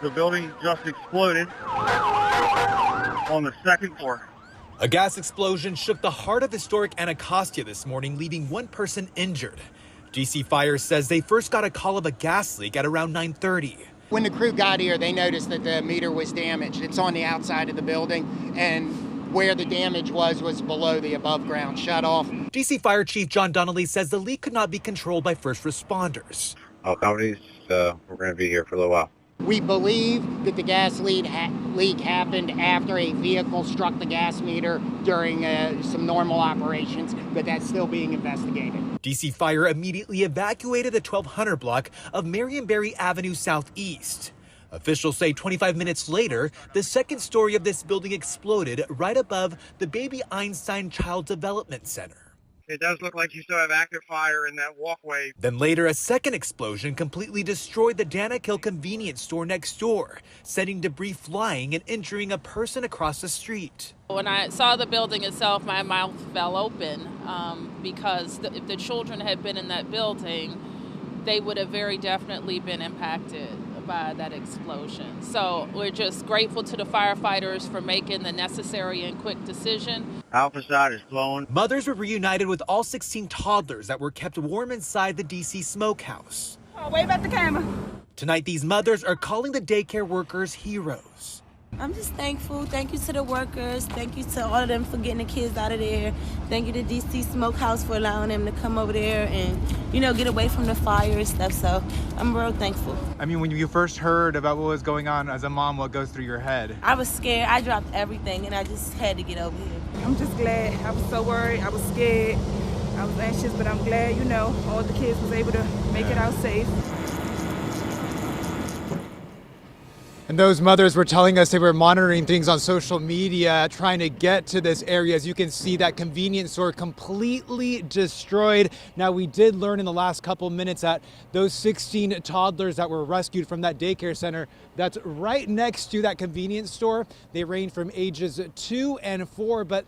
The building just exploded on the second floor. A gas explosion shook the heart of historic Anacostia this morning, leaving one person injured. DC Fire says they first got a call of a gas leak at around 9:30. When the crew got here, they noticed that the meter was damaged. It's on the outside of the building, and where the damage was below the above-ground shutoff. DC Fire Chief John Donnelly says the leak could not be controlled by first responders. All companies, we're going to be here for a little while. We believe that the gas leak happened after a vehicle struck the gas meter during some normal operations, but that's still being investigated. DC Fire immediately evacuated the 1200 block of Marionberry Avenue Southeast. Officials say 25 minutes later, the second story of this building exploded right above the Baby Einstein Child Development Center. It does look like you still have active fire in that walkway. Then later, a second explosion completely destroyed the Danakil convenience store next door, sending debris flying and injuring a person across the street. When I saw the building itself, my mouth fell open because if the children had been in that building, they would have very definitely been impacted by that explosion. So we're just grateful to the firefighters for making the necessary and quick decision. Alpha side is blowing. Mothers were reunited with all 16 toddlers that were kept warm inside the DC smokehouse. Oh, wave at the camera. Tonight, these mothers are calling the daycare workers heroes. I'm just thankful. Thank you to the workers. Thank you to all of them for getting the kids out of there. Thank you to DC Smokehouse for allowing them to come over there and, get away from the fire and stuff. So I'm real thankful. I mean, when you first heard about what was going on as a mom, what goes through your head? I was scared. I dropped everything and I just had to get over here. I'm just glad. I was so worried. I was scared. I was anxious, but I'm glad, all the kids was able to make it out safe. And those mothers were telling us they were monitoring things on social media, trying to get to this area. As you can see, that convenience store completely destroyed. Now, we did learn in the last couple minutes that those 16 toddlers that were rescued from that daycare center that's right next to that convenience store, they range from ages 2 and 4, but